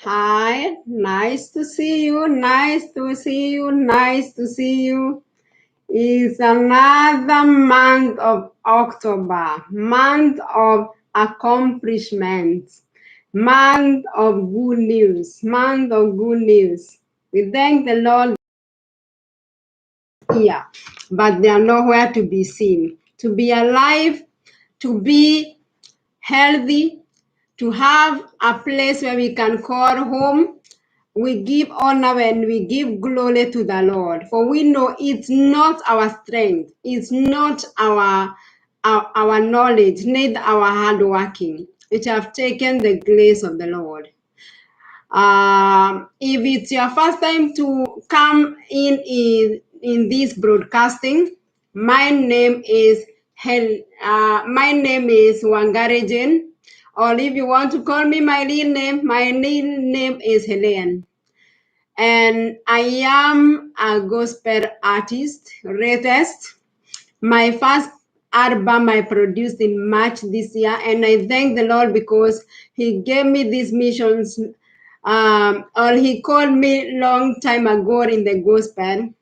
Hi, nice to see you, nice to see you, nice to see you. It's another month of October, month of accomplishments, month of good news, month of good news. We thank the Lord here, but they are nowhere to be seen. To be alive, to be healthy, to have a place where we can call home. We give honor and we give glory to the Lord, for we know it's not our strength, it's not our knowledge, neither our hard working, which have taken the grace of the Lord. If it's your first time to come in this broadcasting, my name is Wangare Jane, or if you want to call me my real name is Helen, and I am a gospel artist, rated. My first album I produced in March this year, and I thank the Lord because He gave me these missions, or He called me long time ago in the gospel,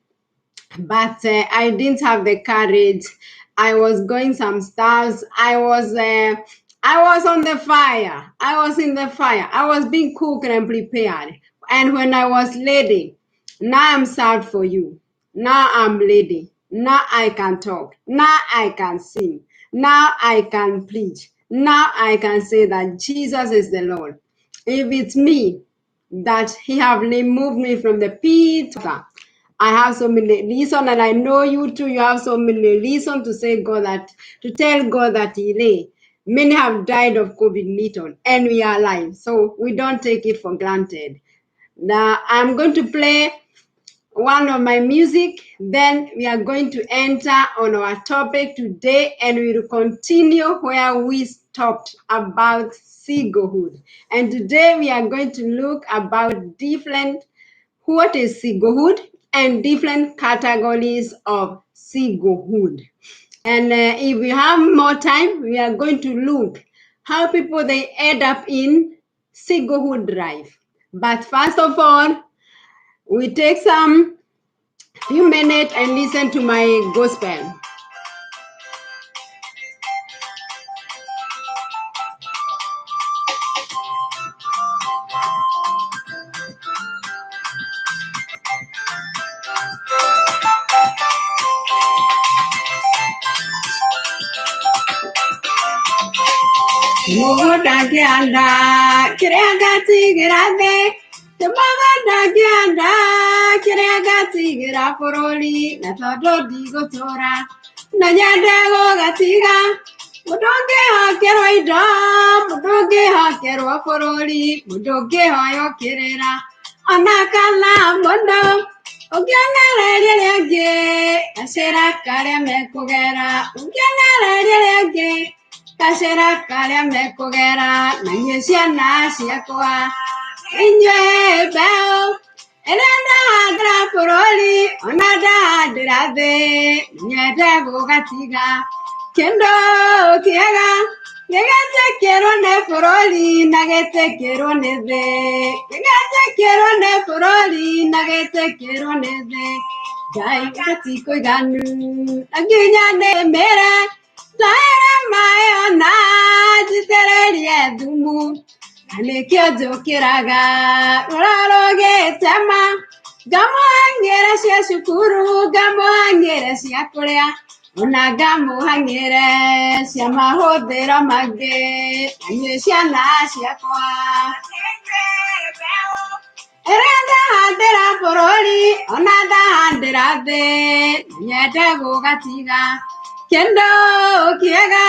but I didn't have the courage. I was going some stuff. I was on the fire. I was in the fire. I was being cooked and prepared. And when I was ready, now I'm sad for you. Now I'm ready. Now I can talk. Now I can sing. Now I can preach. Now I can say that Jesus is the Lord. If it's me, that He have removed me from the pit, I have so many reasons, and I know you too. You have so many reasons to say God that to tell God that He lay. Many have died of COVID-19, and we are alive, so we don't take it for granted. Now I'm going to play one of my music. Then we are going to enter on our topic today, and we will continue where we stopped about singlehood. And today we are going to look about different what is singlehood and different categories of singlehood. And if we have more time, we are going to look how people they end up in singlehood life. But first of all, we take some few minutes and listen to my gospel. Mogodagianda, Kiriagati Girade, the Mogodagianda, Kiriagati Giraforoli, Natodo Digotora, Nanyadago Gatiga, Mudoge Hakeroida, Mudoge Hakero Foroli, Mudoge Hayo Kirera, Anakala Mondo. Ugyanare lege, Asera Karame Kogera, Ugyanare lege. Kasera kalia mekogera nanyesia nasia koa inye beo elenda adra poroli onada adrade nyede gogatiga kendo kiega Negate quiero ne poroli nagete quiero ne de Negate quiero ne poroli nagete quiero ne de Gai gatiko ganu aginya ne mera Taera mai ona jitereria dumu Alekio jokiraga uraloge tema Gamo angere sia shukuru gamo angere sia korea Una gamo angere sia mahodera mage Anye sia na sia kwa Erada handera poroli onada handera de Nyete gogatiga Kendo kiega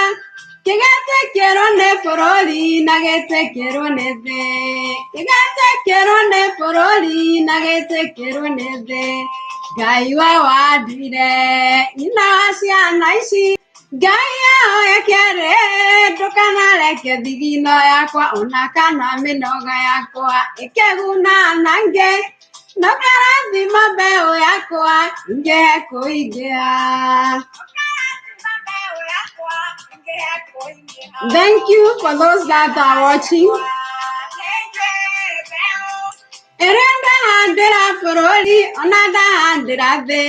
Kigate quiero ne poroli nagete quiero ne de Kigate quiero ne poroli nagete quiero ne de Gaiwa wadire inasia naisi Gaia ya kere dokana leke digino yakwa onakana minoga yakwa ikeguna nange Nokara dima beo yakwa nge koigea Thank you for those that are watching. poroli onada andirade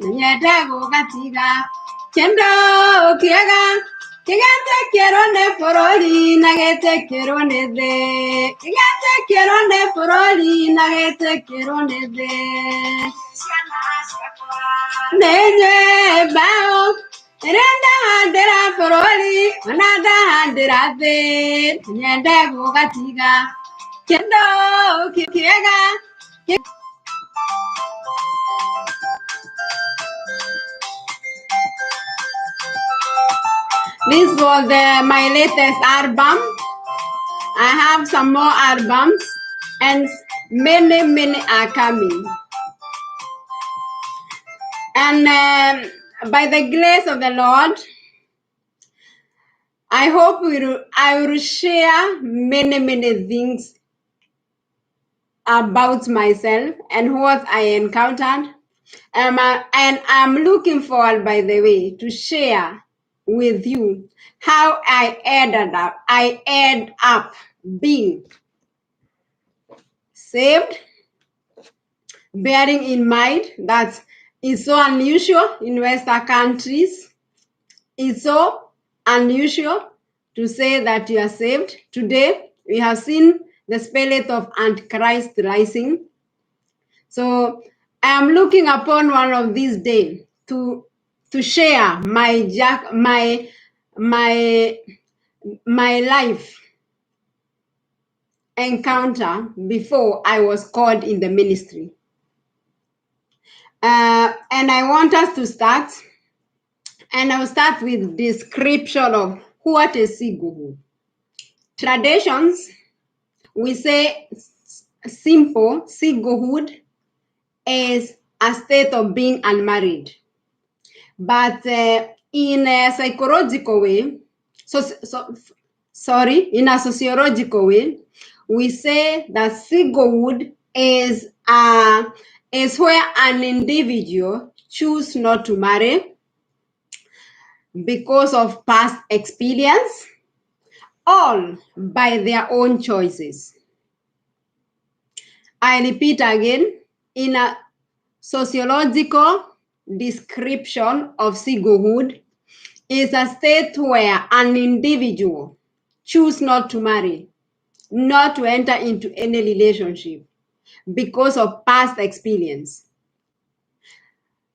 nyedego gatiga kendo kiega kigate kerone poroli nagete kerone de kigate kerone poroli nagete kerone de nenye bao renda andira poroli onada andirade nyedego gatiga kendo kiega. This was my latest album. I have some more albums and many are coming. And by the grace of the Lord, I hope I will share many things about myself and what I encountered. And I'm looking forward, by the way, to share with you how I end up being saved, bearing in mind that it's so unusual in Western countries. It's so unusual to say that you are saved. Today, we have seen the spirit of Antichrist rising. So I am looking upon one of these days to share my life encounter before I was called in the ministry. And I want us to start, and I'll start with description of what is singlehood. Traditions, we say simple singlehood is a state of being unmarried. But in a psychological way, in a sociological way, we say that singlehood is where an individual choose not to marry because of past experience, all by their own choices. I repeat again, in a sociological description of singlehood is a state where an individual choose not to marry, not to enter into any relationship because of past experience.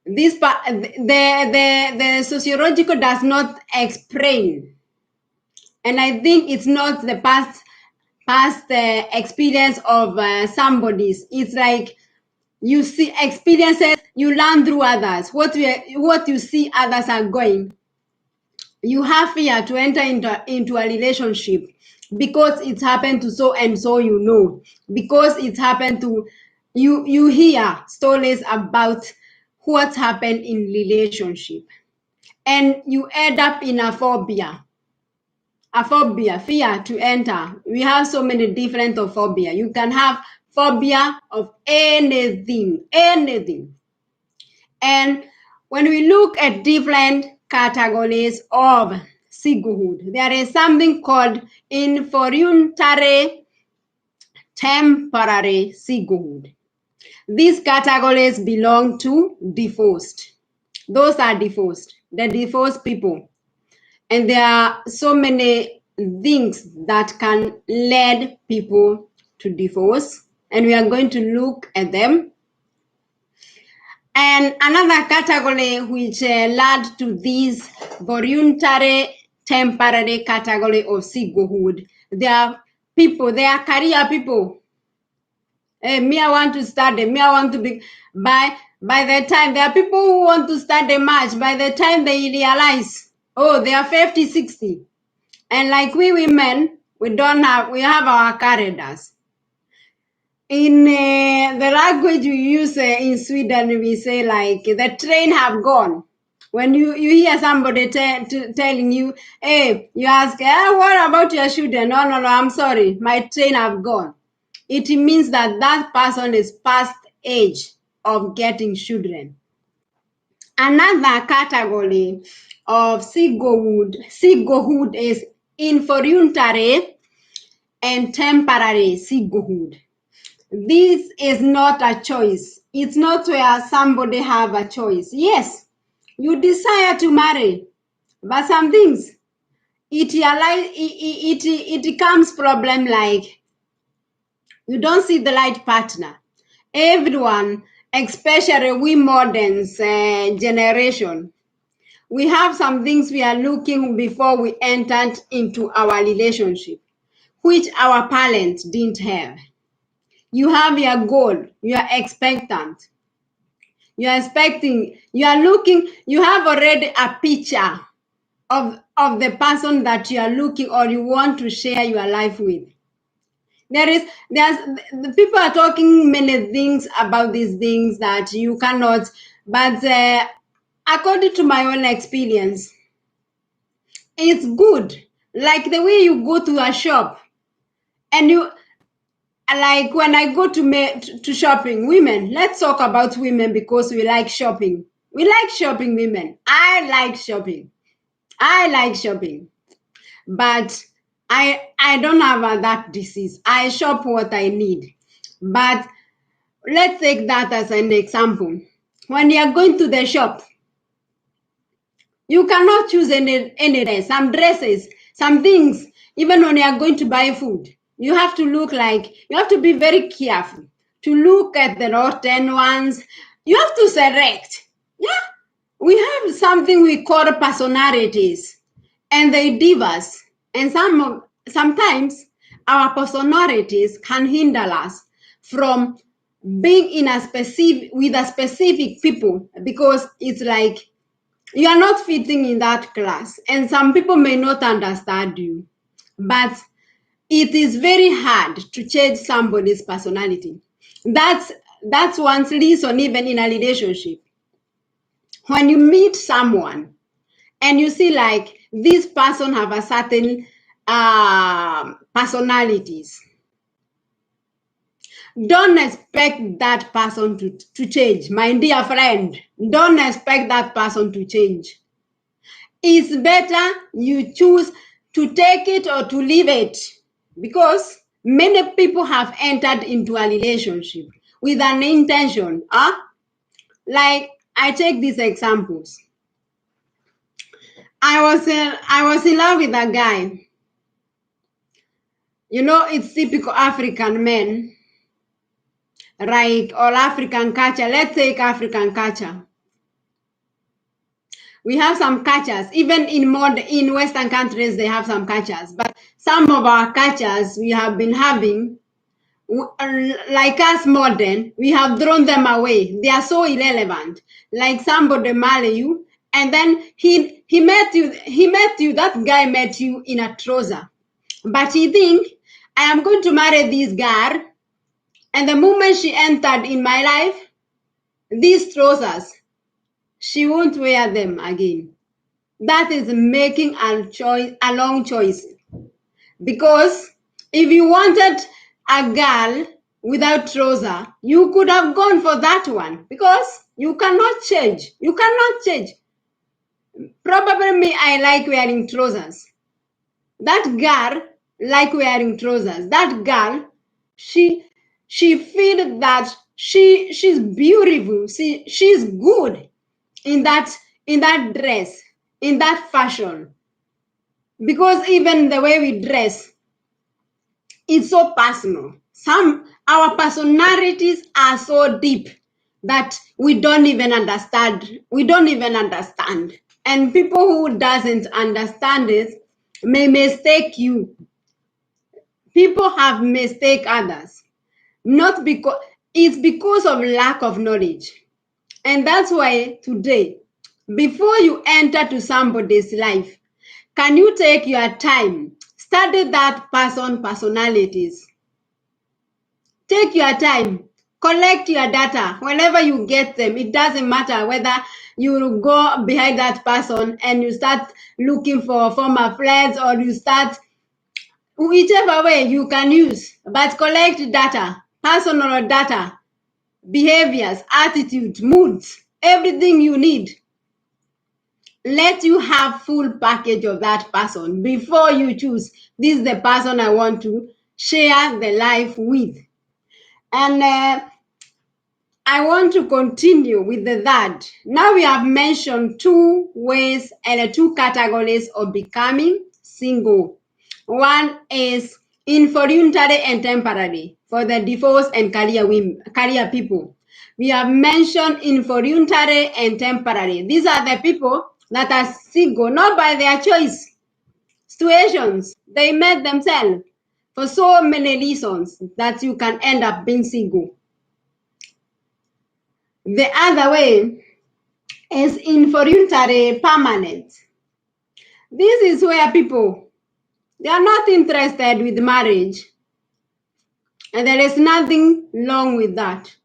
This the sociological does not explain, and I think it's not the past experience of somebody's. It's like you see experiences you learn through others. What you see others are going, you have fear to enter into a relationship because it's happened to so and so, because it's happened to you hear stories about what happened in relationship, and you end up in a phobia, fear to enter. We have so many different of phobia. You can have phobia of anything. And when we look at different categories of singlehood, there is something called involuntary temporary singlehood. These categories belong to divorced. Those are divorced, the divorced people. And there are so many things that can lead people to divorce, and we are going to look at them. And another category which led to this voluntary temporary category of singlehood, there are people, they are career people. Hey, me, I want to start me, I want to be, by the time, there are people who want to start a match, by the time they realize, oh, they are 50, 60. And like we women, we have our calendars. In the language we use in Sweden, we say like the train have gone. When you hear somebody telling you, hey, you ask, what about your children? No, I'm sorry, my train have gone. It means that person is past age of getting children. Another category of singlehood is involuntary and temporary singlehood. This is not a choice. It's not where somebody have a choice. Yes, you desire to marry, but some things it comes problem like you don't see the right partner. Everyone, especially we modern generation, we have some things we are looking before we entered into our relationship, which our parents didn't have. You have your goal, you are expectant. You are expecting, you are looking, you have already a picture of the person that you are looking or you want to share your life with. There's the people are talking many things about these things that you cannot, but according to my own experience, it's good. Like the way you go to a shop and you, like when I go to shopping, women, let's talk about women because we like shopping. We like shopping, women. I like shopping. I like shopping. But I don't have that disease. I shop what I need. But let's take that as an example. When you are going to the shop, you cannot choose any dress. Some dresses, some things, even when you are going to buy food, you have to look like, you have to be very careful to look at the rotten ones. You have to select. Yeah, we have something we call personalities, and they divas. And sometimes our personalities can hinder us from being in a specific with a specific people because it's like you are not fitting in that class, and some people may not understand you, but it is very hard to change somebody's personality. That's one reason, even in a relationship, when you meet someone and you see like this person have a certain personalities, don't expect that person to change. My dear friend, don't expect that person to change. It's better you choose to take it or to leave it, because many people have entered into a relationship with an intention. Like I take these examples. I was in love with a guy. You know, it's typical African men, right? Or African culture. Let's take African culture. We have some cultures, even in Western countries, they have some cultures, but some of our cultures we have been having, like us modern, we have thrown them away. They are so irrelevant. Like somebody marry you, and then he met you, that guy met you in a trouser, but he think, I am going to marry this girl, and the moment she entered in my life, these trousers, she won't wear them again. That is making a long choice. Because if you wanted a girl without trouser, you could have gone for that one, because you cannot change. You cannot change. Probably me, I like wearing trousers. That girl like wearing trousers. That girl, she feel that she's beautiful. She's good in that dress, in that fashion. Because even the way we dress, it's so personal. Our personalities are so deep that we don't even understand. We don't even understand. And people who doesn't understand it may mistake you. People have mistake others. Not because it's because of lack of knowledge. And that's why today, before you enter to somebody's life, can you take your time, study that personalities? Take your time, collect your data whenever you get them. It doesn't matter whether you go behind that person and you start looking for former friends, or you start whichever way you can use, but collect data, personal data, behaviors, attitude, moods, everything you need. Let you have full package of that person before you choose, this is the person I want to share the life with. And I want to continue with the third. Now we have mentioned two ways and two categories of becoming single. One is involuntary and temporary for the divorced and career people. We have mentioned involuntary and temporary. These are the people that are single, not by their choice, situations. They met themselves for so many reasons that you can end up being single. The other way is involuntary permanent. This is where people, they are not interested with marriage, and there is nothing wrong with that.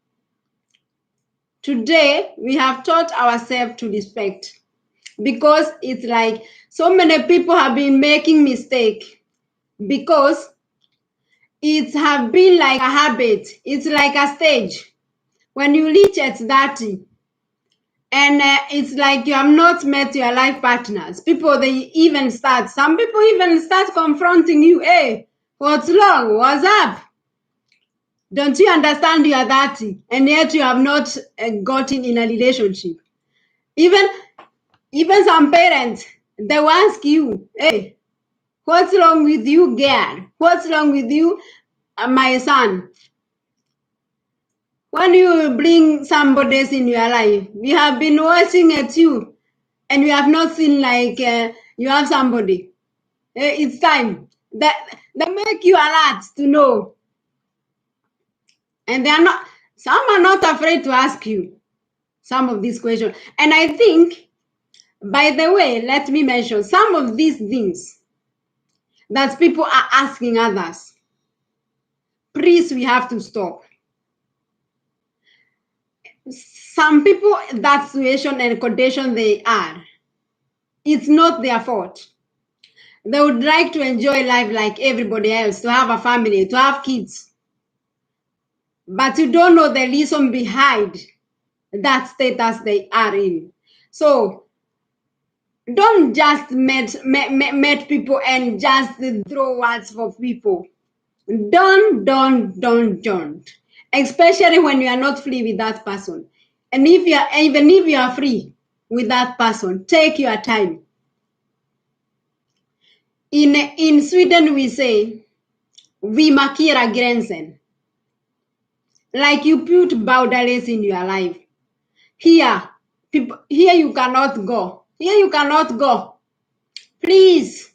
Today we have taught ourselves to respect, because it's like so many people have been making mistake because it have been like a habit. It's like a stage when you reach at 30 and it's like you have not met your life partners. People, some people even start confronting you. Hey, what's wrong? What's up? Don't you understand you are 30 and yet you have not gotten in a relationship? Even some parents, they will ask you, hey, what's wrong with you, girl? What's wrong with you, my son? When you bring somebody in your life, we have been watching at you and we have not seen like you have somebody. It's time that they make you alert to know. And some are not afraid to ask you some of these questions. And I think, by the way, let me mention some of these things that people are asking others. Please, we have to stop. Some people, that situation and condition they are, it's not their fault. They would like to enjoy life like everybody else, to have a family, to have kids. But you don't know the reason behind that status they are in. So don't just met people and just throw words for people. Don't. Especially when you are not free with that person. And even if you are free with that person, take your time. In Sweden we say, vi markerar gränsen. Like you put boundaries in your life. Here you cannot go. Here you cannot go. Please.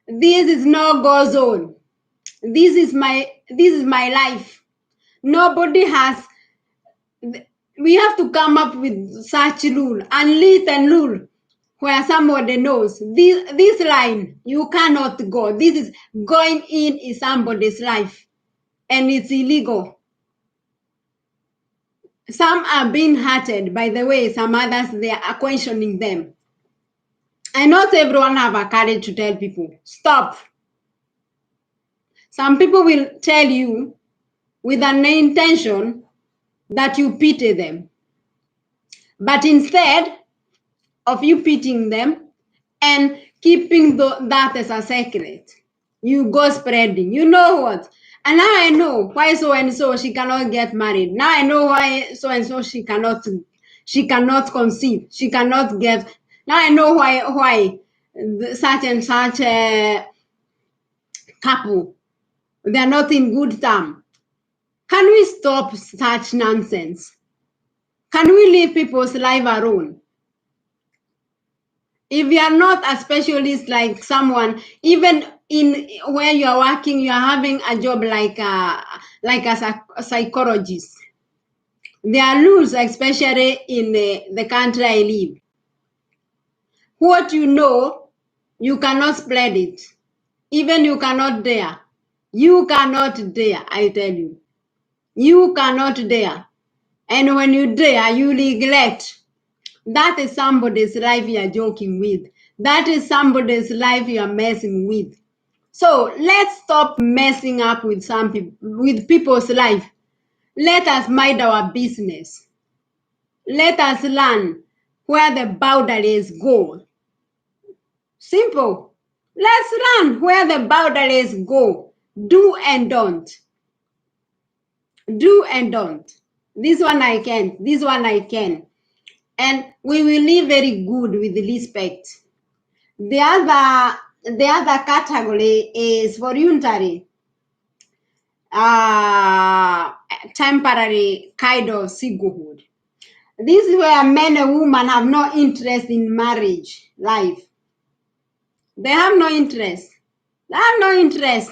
This is no go zone. This is my life. Nobody has. We have to come up with such rule, unwritten rule, where somebody knows this line you cannot go. This is going in somebody's life, and it's illegal. Some are being hurted, by the way. Some others, they are questioning them. And not everyone have a courage to tell people, stop. Some people will tell you with an intention that you pity them. But instead of you pitying them and keeping that as a secret, you go spreading. You know what? And now I know why so and so she cannot get married. Now I know why so and so she cannot conceive. She cannot get. Now I know why such and such couple, they are not in good term. Can we stop such nonsense? Can we leave people's life alone? If you are not a specialist, like someone, even in where you are working, you are having a job like a psychologist. There are rules, especially in the country I live. What you know, you cannot spread it. Even you cannot dare. You cannot dare, I tell you. You cannot dare. And when you dare, you neglect. That is somebody's life you are joking with. That is somebody's life you are messing with. So let's stop messing up with with people's life. Let us mind our business. Let us learn where the boundaries go. Simple. Let's learn where the boundaries go. Do and don't. Do and don't. This one I can. This one I can. And we will live very good with respect. The other category is voluntary, temporary kind of singlehood. This is where men and women have no interest in marriage life. They have no interest. They have no interest.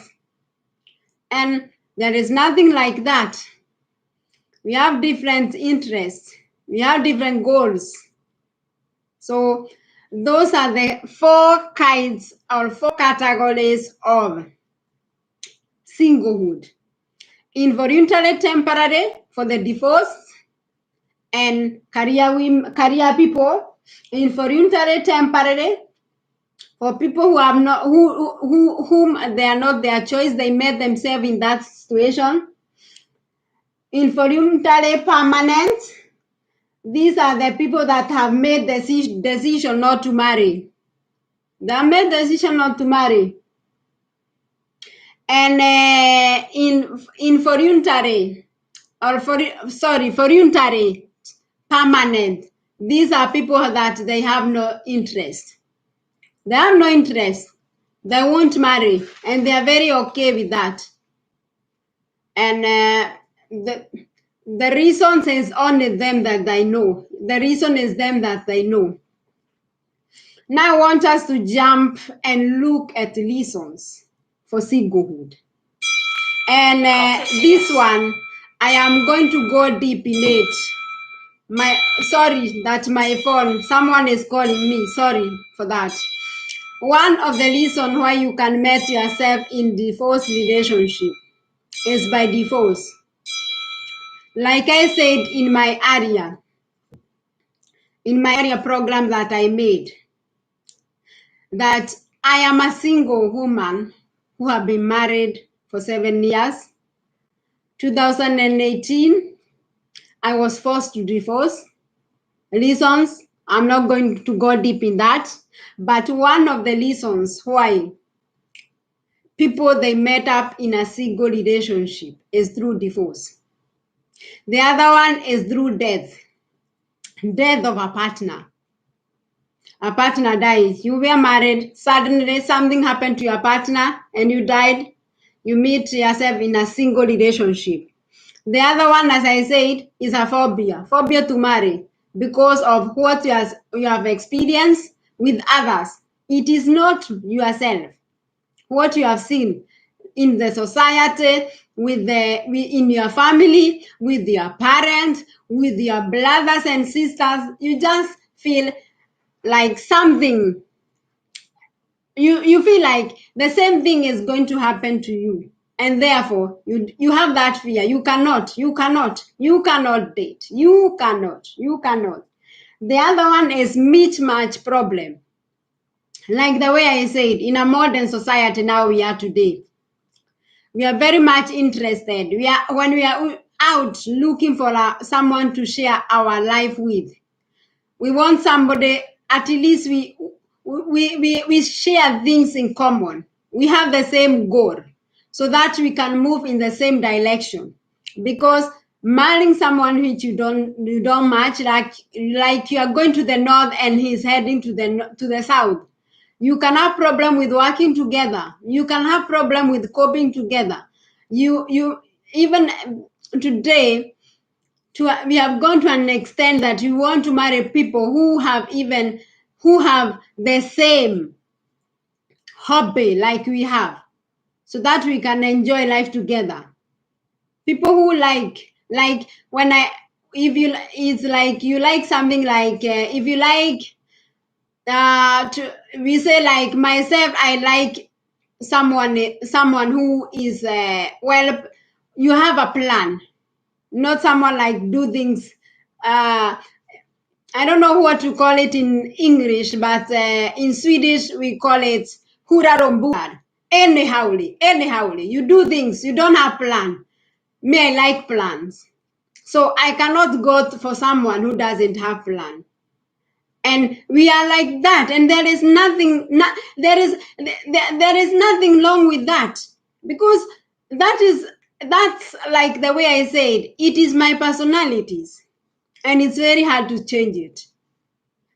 And there is nothing like that. We have different interests. We have different goals. So those are the 4 kinds or 4 categories of singlehood. Involuntary temporary for the divorce and career people. Involuntary temporary for people who have not whom they are not their choice, they made themselves in that situation. Involuntary permanent, these are the people that have made decision not to marry. They have made decision not to marry. And involuntary voluntary permanent, these are people that they have no interest. They have no interest. They won't marry, and they are very okay with that. And the reason is only them that they know. The reason is them that they know. Now I want us to jump and look at reasons for singlehood. And this one, I am going to go deep in it. Sorry that my phone, someone is calling me. Sorry for that. One of the reasons why you can meet yourself in divorce relationship is by divorce. Like I said in my area program that I made, that I am a single woman who have been married for 7 years. 2018, I was forced to divorce. Reasons, I'm not going to go deep in that, but one of the reasons why people they met up in a single relationship is through divorce. The other one is through death of a partner. A partner dies. You were married, suddenly something happened to your partner and you died. You meet yourself in a single relationship. The other one, as I said, is a phobia to marry because of what you have experienced with others. It is not yourself. What you have seen in the society, in your family, with your parents, with your brothers and sisters, you just feel like something. You feel like the same thing is going to happen to you, and therefore you have that fear. You cannot date. You cannot. The other one is mismatch problem. Like the way I said, in a modern society now we are today, we are very much interested. When we are out looking for someone to share our life with, we want somebody, at least we share things in common. We have the same goal so that we can move in the same direction. Because marrying someone which you don't match, like you are going to the north and he's heading to the south, you can have problem with working together. You can have problem with coping together. You even today, we have gone to an extent that we want to marry people who have the same hobby like we have, so that we can enjoy life together. People who when if you, it's like you like something like if you like we say like myself, I like someone who is you have a plan, not someone like do things I don't know what to call it in English, but in Swedish we call it hurrar om bugar. Anyhowly, you do things, you don't have plan. Me, I like plans. So I cannot go for someone who doesn't have plan. And we are like that, and there is nothing there is nothing wrong with that, because that is that's like the way I said, it is my personalities, and it's very hard to change it.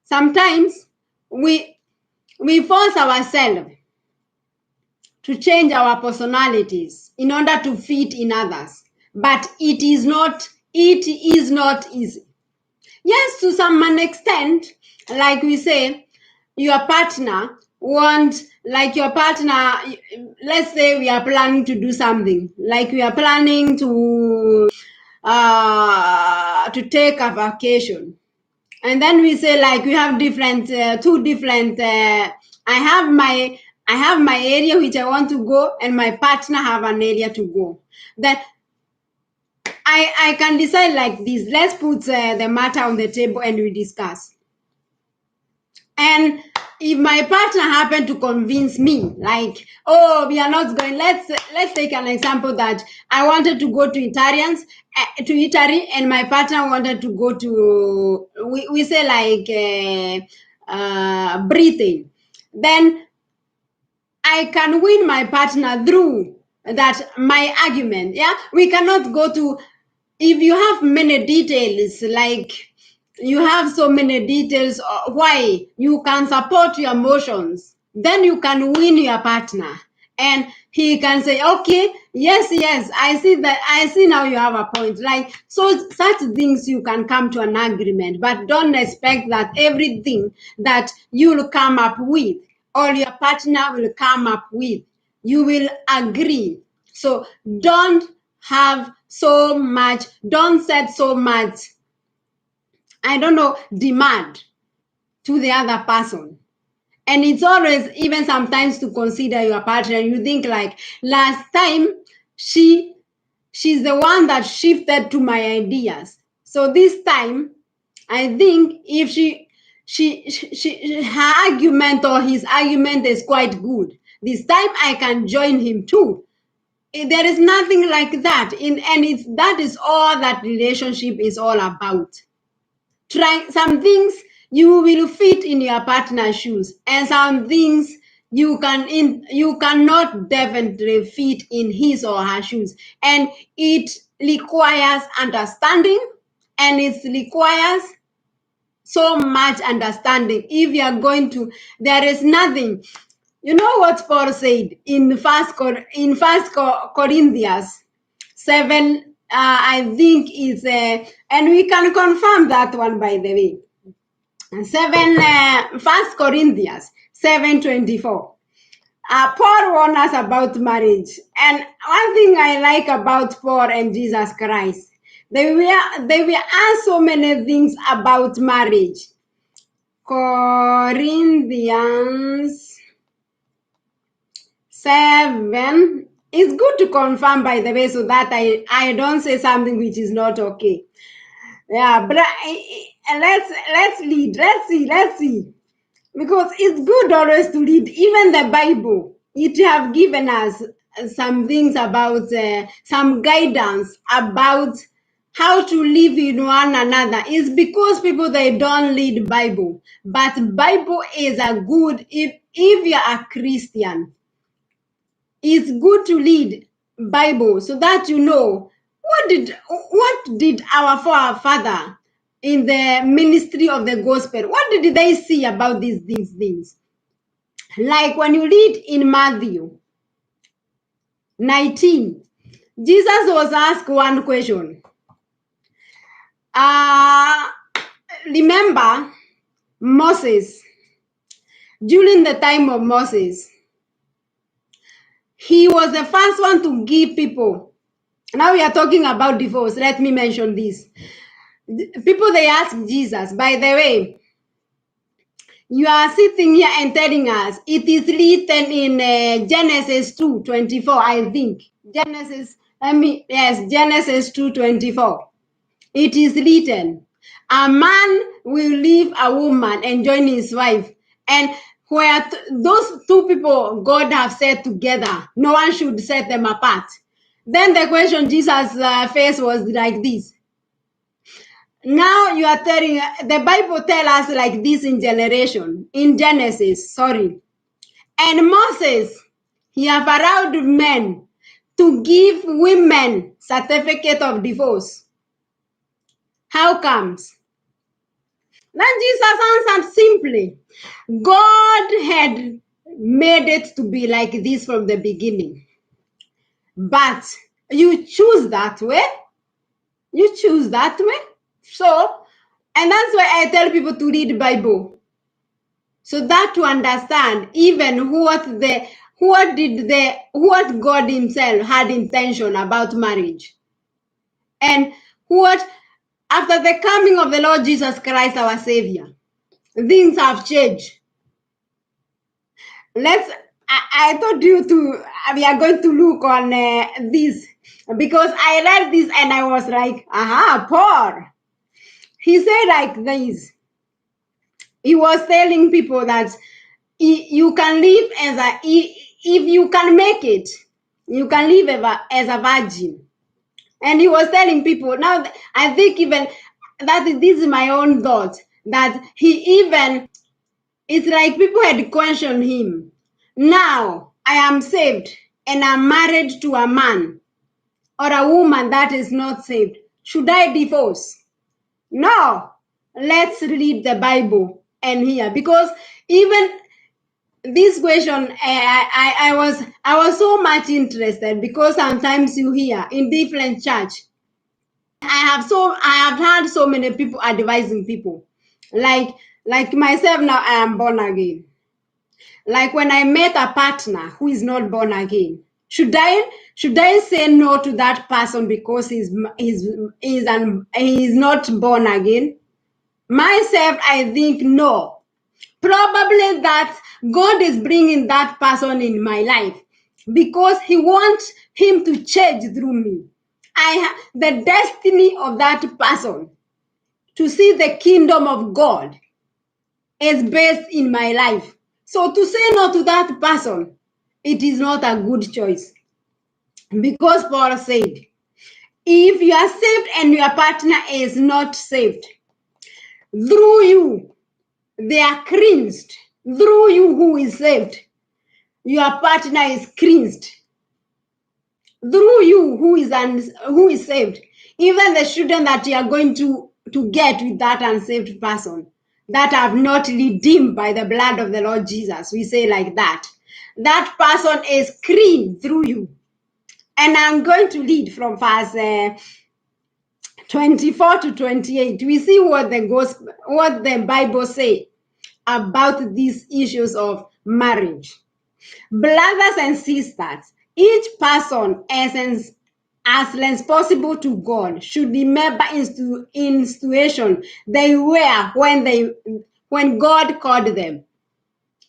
Sometimes we force ourselves to change our personalities in order to fit in others, but it is not easy. Yes, to some extent, like we say, your partner want, like your partner, let's say we are planning to do something, like we are planning to take a vacation, and then we say, like, we have different two different I have my area which I want to go, and my partner have an area to go. Then I can decide like this. Let's put the matter on the table and we discuss. And if my partner happen to convince me, like, oh, we are not going, let's take an example that I wanted to go to Italy, and my partner wanted to go to, we say like Britain. Then I can win my partner through that my argument. Yeah, we cannot go to, if you have many details, like you have so many details why you can support your emotions, then you can win your partner, and he can say, okay, yes, I see now you have a point. Like, so such things you can come to an agreement, but don't expect that everything that you'll come up with or your partner will come up with, you will agree. So don't set so much, I don't know, demand to the other person. And it's always, even sometimes, to consider your partner. You think like, last time she's the one that shifted to my ideas. So this time, I think if her argument or his argument is quite good, this time I can join him too. There is nothing like that that is all that relationship is all about. Try some things, you will fit in your partner's shoes, and some things you cannot definitely fit in his or her shoes, and it requires understanding, and it requires so much understanding. If you are going to, there is nothing. You know what Paul said in First Corinthians 7, I think is, and we can confirm that one, by the way. 1 Corinthians 7:24. Paul warned us about marriage, and one thing I like about Paul and Jesus Christ, they were asked so many things about marriage. Corinthians 7. It's good to confirm, by the way, so that I don't say something which is not okay. Yeah, but let's lead. Let's see. Because it's good always to read. Even the Bible, it have given us some things about, some guidance about how to live in one another. It's because people, they don't read Bible. But Bible is a good, if you're a Christian, it's good to read Bible so that you know what did our forefather in the ministry of the gospel, what did they see about these things. Like when you read in Matthew 19, Jesus was asked one question. Remember Moses, during the time of Moses, he was the first one to give people. Now we are talking about divorce. Let me mention this. People, they ask Jesus, by the way, you are sitting here and telling us it is written in Genesis 2:24, I think. Genesis 2:24. It is written, a man will leave a woman and join his wife. And where those two people God have set together, no one should set them apart. Then the question Jesus faced was like this. Now you are telling, the Bible tell us like this in Genesis, sorry. And Moses, he have allowed men to give women certificate of divorce. How comes? Then Jesus answered simply, God had made it to be like this from the beginning. But you choose that way. You choose that way. So, and that's why I tell people to read the Bible. So that to understand even what God himself had intention about marriage. And what after the coming of the Lord Jesus Christ, our Savior, things have changed. I told you we are going to look on this because I read this and I was like, Paul. He said like this. He was telling people that you can live if you can make it, you can live as a virgin. And he was telling people, now I think even this is my own thought, that he even, it's like people had questioned him. Now I am saved and I'm married to a man or a woman that is not saved. Should I divorce? No. Let's read the Bible and hear. Because even this question, I was so much interested because sometimes you hear in different church. I have had so many people advising people. Like myself now, I am born again. Like when I met a partner who is not born again, should I say no to that person because he's not born again? Myself, I think no. Probably that God is bringing that person in my life because he wants him to change through me. The destiny of that person to see the kingdom of God is based in my life. So to say no to that person, it is not a good choice. Because Paul said, if you are saved and your partner is not saved, through you, they are cleansed. Through you who is saved, your partner is cleansed. Through you who is saved, even the children that you are going to get with that unsaved person, that have not redeemed by the blood of the Lord Jesus, we say like that person is clean through you. And I'm going to read from verse 24 to 28. We see what the Bible say about these issues of marriage. Brothers and sisters, each person as responsible to God should remember in situation they were when God called them.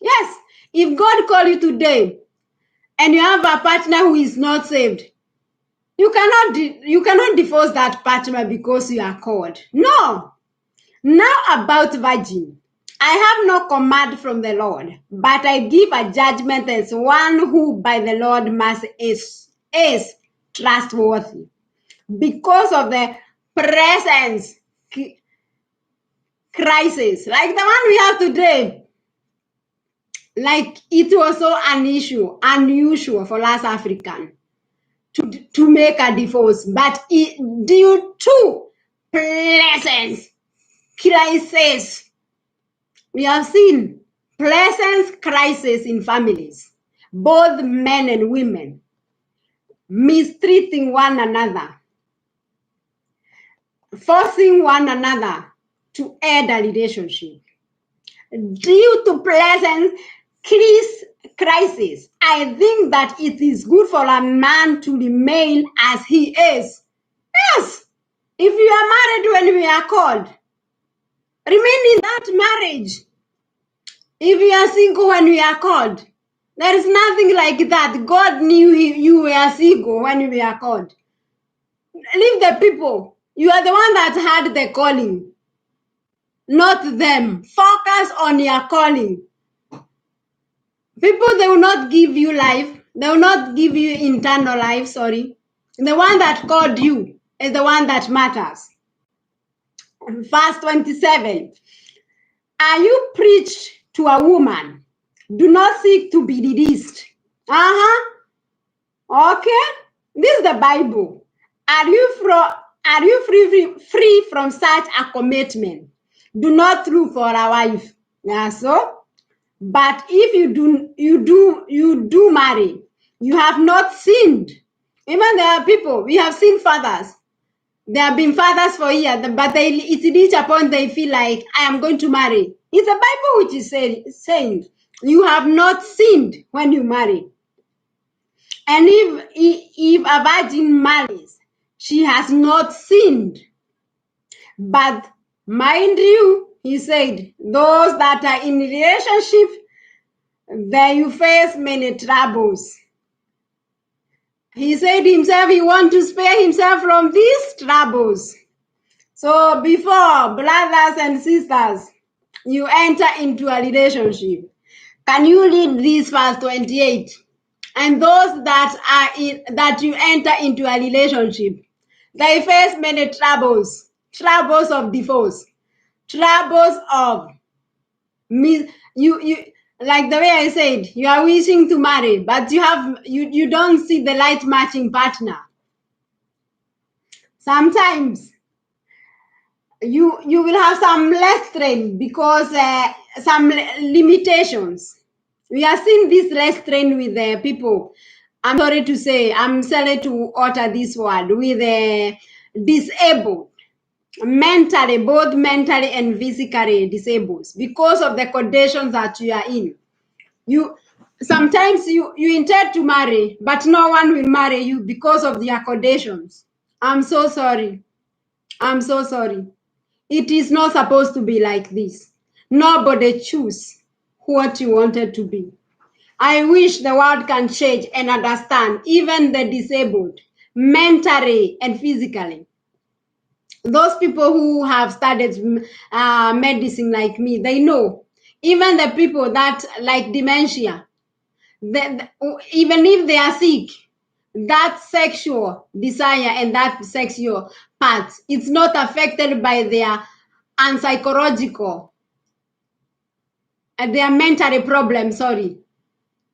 Yes, if God called you today and you have a partner who is not saved, you cannot divorce that partner because you are called. No. Now about virgin. I have no command from the Lord, but I give a judgment as one who by the Lord must is trustworthy. Because of the presence crisis, like the one we have today, like it was so unusual for us African to make a divorce, but due to presence crisis, we have seen presence crisis in families, both men and women mistreating one another, forcing one another to end a relationship. Due to presence crisis, I think that it is good for a man to remain as he is. Yes, if you are married when we are called, remain in that marriage. If you are single when we are called, there is nothing like that. God knew you were single when we are called. Leave the people. You are the one that had the calling, not them. Focus on your calling. People, they will not give you life. They will not give you eternal life, sorry. The one that called you is the one that matters. Verse 27. Are you preached to a woman? Do not seek to be released. Okay. This is the Bible. Are you free from such a commitment? Do not look for a wife. Yeah, so. But if you do marry, you have not sinned. Even there are people, we have seen fathers. They have been fathers for years, but it reach a point they feel like I am going to marry. It's the Bible which is saying you have not sinned when you marry. And if a virgin marries, she has not sinned. But mind you, he said, those that are in relationship, there you face many troubles. He said himself he wants to spare himself from these troubles. So before, brothers and sisters, you enter into a relationship, can you read this verse 28? And those that you enter into a relationship, they face many troubles of divorce, troubles of you like the way I said, you are wishing to marry, but you don't see the right matching partner. Sometimes you will have some restraint because some limitations. We are seeing this restraint with the people. I'm sorry to utter this word, with the disabled, mentally, both mentally and physically disabled, because of the conditions that you are in. You sometimes you intend to marry, but no one will marry you because of their conditions. I'm so sorry. I'm so sorry. It is not supposed to be like this. Nobody choose what you wanted to be. I wish the world can change and understand even the disabled, mentally and physically. Those people who have studied medicine like me, they know. Even the people that like dementia, even if they are sick, that sexual desire and that sexual part, it's not affected by their unpsychological and their mental problem. Sorry,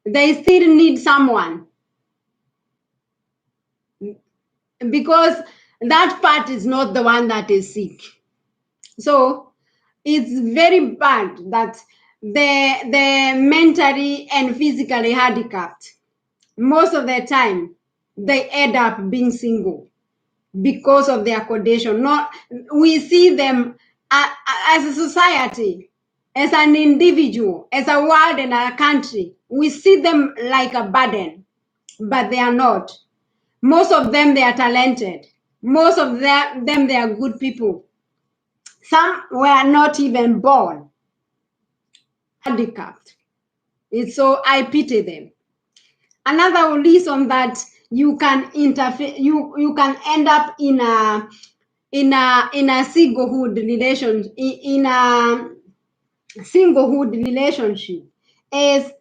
they still need someone because that part is not the one that is sick. So it's very bad that the mentally and physically handicapped, most of the time they end up being single because of their condition. Not we see them as a society, as an individual, as a world and a country. We see them like a burden, but they are not. Most of them they are talented. Most of them they are good people. Some were not even born handicapped. So I pity them. Another reason that you can interfere, you can end up in a singlehood relation, in a singlehood relationship, is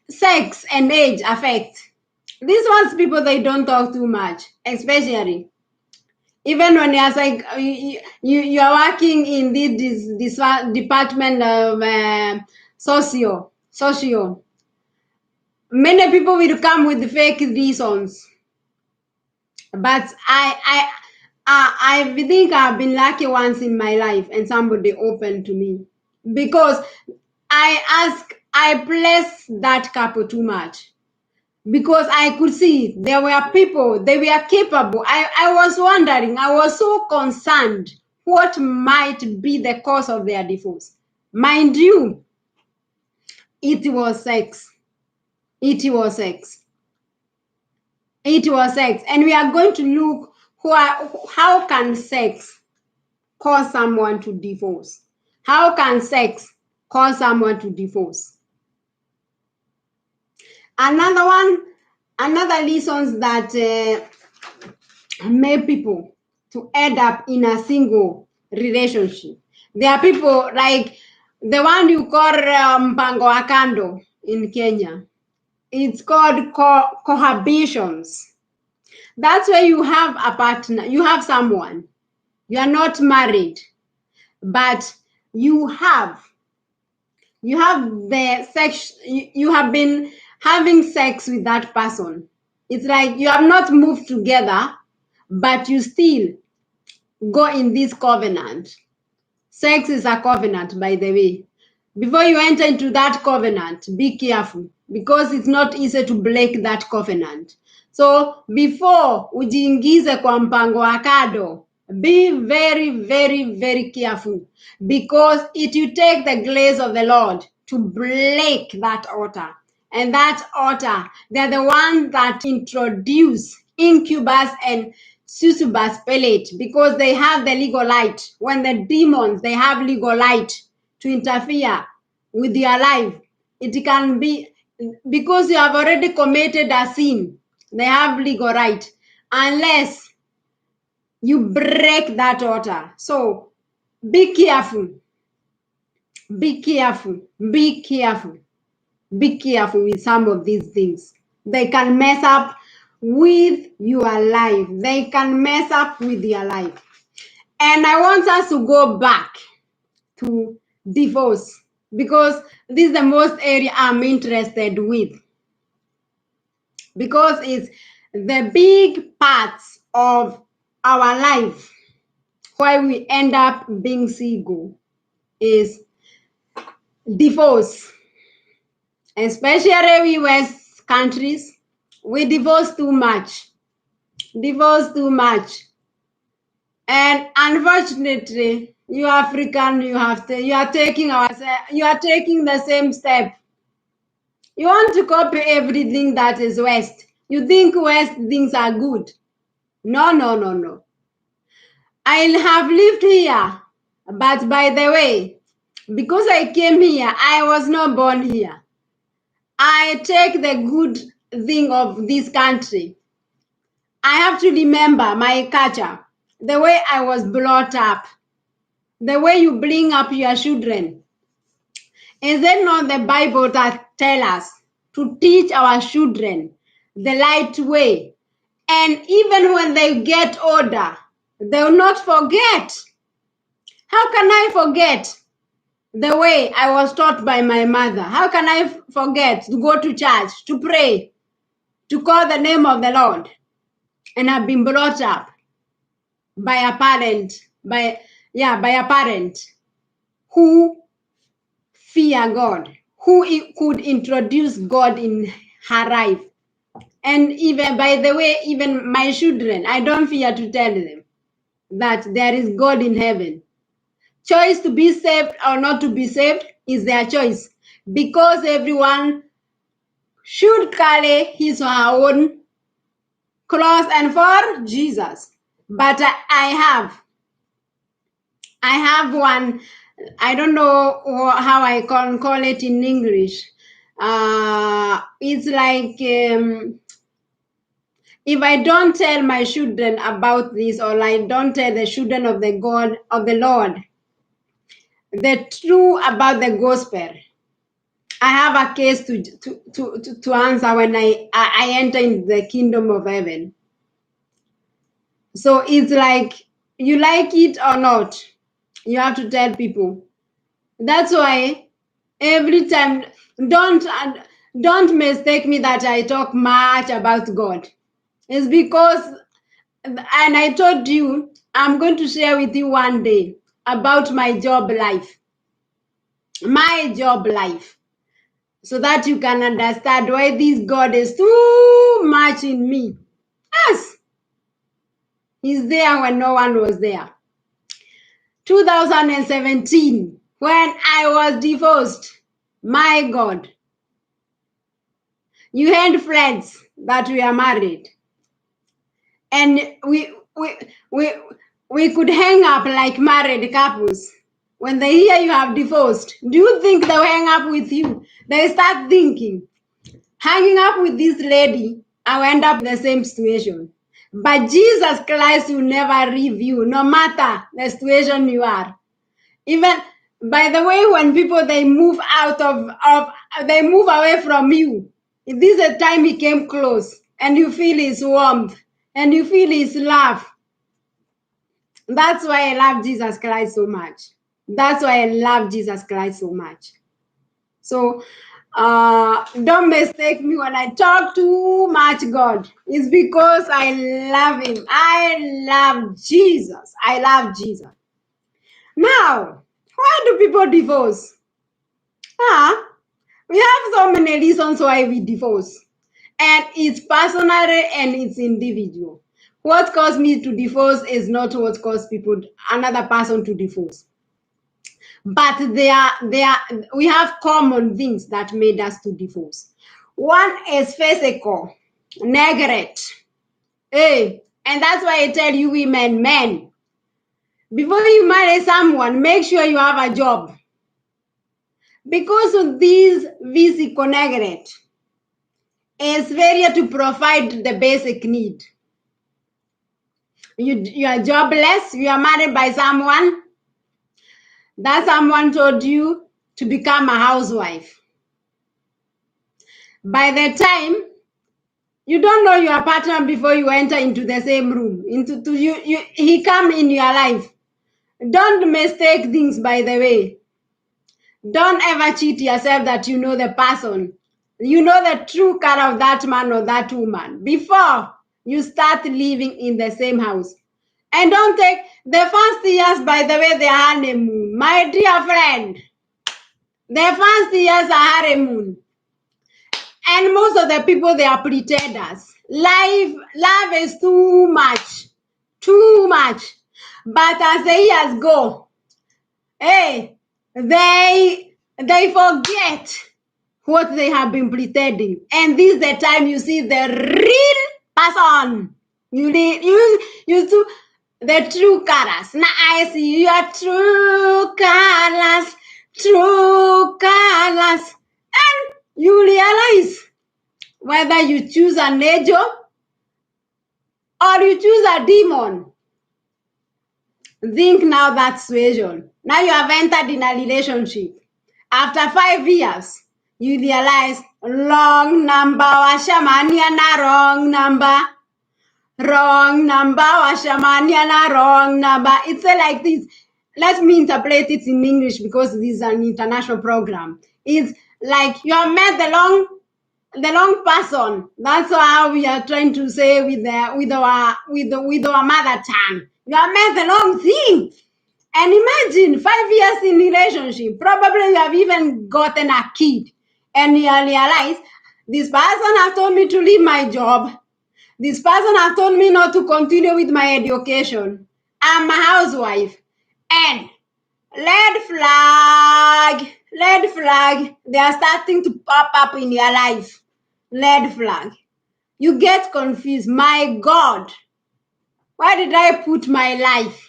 sex and age affect. These ones people they don't talk too much, especially even when you're like you are working in this department of socio. Many people will come with fake reasons, but I think I've been lucky once in my life, and somebody opened to me because I blessed that couple too much because I could see there were people, they were capable. I was wondering, I was so concerned what might be the cause of their divorce. Mind you, it was sex. It was sex. It was sex. And we are going to look how can sex cause someone to divorce? How can sex cause someone to divorce? Another reasons that make people to end up in a single relationship. There are people like the one you call mpango wa kando in Kenya. It's called cohabitions. That's where you have a partner, you have someone. You are not married, but you have the sex, you have been having sex with that person. It's like you have not moved together, but you still go in this covenant. Sex is a covenant, by the way. Before you enter into that covenant, be careful because it's not easy to break that covenant. So before ujiingize kwa mpango wa kado, be very, very, very careful because it will take the grace of the Lord to break that altar. And that altar, they're the ones that introduce incubus and succubus spirit because they have the legal right. When the demons, they have legal right to interfere with their life. It can be because you have already committed a sin. They have legal right unless you break that altar. So be careful. Be careful. Be careful. Be careful with some of these things. They can mess up with your life. They can mess up with your life. And I want us to go back to divorce because this is the most area I'm interested with because it's the big parts of our life why we end up being single is divorce, especially we West countries. We divorce too much. And unfortunately, you African, you are taking the same step. You want to copy everything that is West. You think West things are good. No. I have lived here, but by the way, because I came here, I was not born here. I take the good thing of this country. I have to remember my culture, the way I was brought up, the way you bring up your children. Is it not the Bible that tells us to teach our children the right way? And even when they get older, they will not forget. How can I forget the way I was taught by my mother? How can I forget to go to church, to pray, to call the name of the Lord? And I've been brought up by a parent who fear God, who could introduce God in her life. And even, by the way, even my children, I don't fear to tell them that there is God in heaven. Choice to be saved or not to be saved is their choice because everyone should carry his or her own cross and for Jesus. But I have one, I don't know how I can call it in English. It's like if I don't tell my children about this, or I don't tell the children of the God of the Lord the truth about the gospel, I have a case to answer when I enter in the kingdom of heaven. So it's like you like it or not, you have to tell people. That's why every time don't mistake me that I talk much about God. It's because, and I told you I'm going to share with you one day about my job life, so that you can understand why this God is too much in me. Yes, he's there when no one was there. 2017, when I was divorced, my God, you had friends that we are married, and we could hang up like married couples. When they hear you have divorced, do you think they'll hang up with you? They start thinking, hanging up with this lady, I will end up in the same situation. But Jesus Christ will never leave you, no matter the situation you are. Even, by the way, when people, they move they move away from you, this is the time he came close, and you feel his warmth, and you feel his love. That's why I love Jesus Christ so much. So Don't mistake me when I talk too much God. It's because I love him. I love Jesus. I love Jesus. Now, why do people divorce? We have so many reasons why we divorce. And it's personal and it's individual. What caused me to divorce is not what caused another person to divorce. But we have common things that made us to divorce. One is physical, neglect. Hey, and that's why I tell you women, men, before you marry someone, make sure you have a job. Because of this physical neglect, it's failure to provide the basic need. You are jobless, you are married by someone, that someone told you to become a housewife. By the time you don't know your partner before you enter into the same room, he come in your life. Don't mistake things, by the way. Don't ever cheat yourself that you know the person. You know the true color of that man or that woman before you start living in the same house. And don't take the first years, by the way, the honeymoon. My dear friend, the first years are honeymoon. And most of the people, they are pretenders. Love is too much. Too much. But as the years go, hey, they forget what they have been pretending. And this is the time you see the real person. You see the true colors. Now I see your true colors. True colors. And you realize whether you choose an angel or you choose a demon. Think now that situation. Now you have entered in a relationship. After 5 years, you realize wrong number, washamaniana, wrong number. Wrong number, washamaniana, wrong number. It's like this. Let me interpret it in English because this is an international program. It's like you have met the wrong person. That's how we are trying to say with our mother tongue. You have met the wrong thing. And imagine 5 years in relationship, probably you have even gotten a kid, and you realize this person has told me to leave my job. This person has told me not to continue with my education. I'm a housewife. And red flag, they are starting to pop up in your life. Red flag. You get confused. My God, why did I put my life?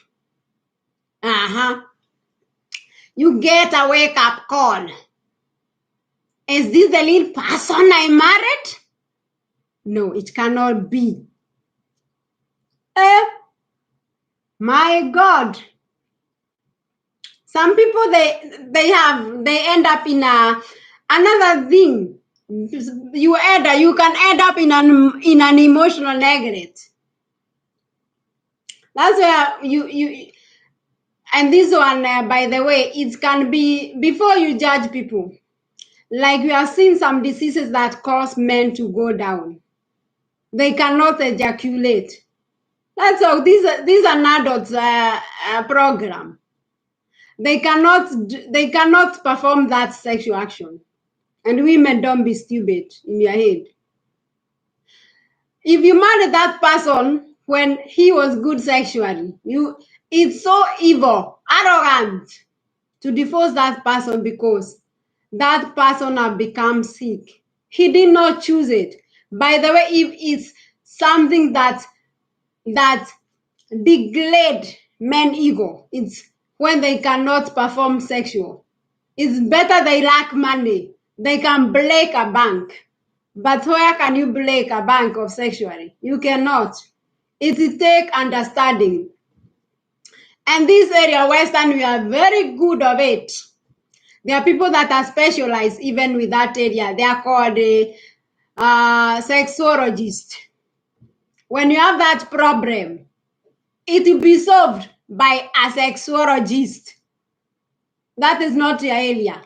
You get a wake-up call. Is this the little person I married? No, it cannot be. My God. Some people they end up in another thing. You can end up in an emotional neglect. That's where you and this one, by the way, it can be before you judge people. Like we have seen some diseases that cause men to go down. They cannot ejaculate. That's all. These are an adults program. They cannot perform that sexual action. And women, don't be stupid in your head. If you marry that person when he was good sexually, it's so evil, arrogant to divorce that person because that person has become sick. He did not choose it. By the way, if it's something that degrade men ego, it's when they cannot perform sexual. It's better they lack money. They can break a bank. But where can you break a bank of sexuality? You cannot. It takes understanding. And this area, Western, we are very good of it. There are people that are specialized even with that area. They are called sexologists. When you have that problem, it will be solved by a sexologist. That is not your area.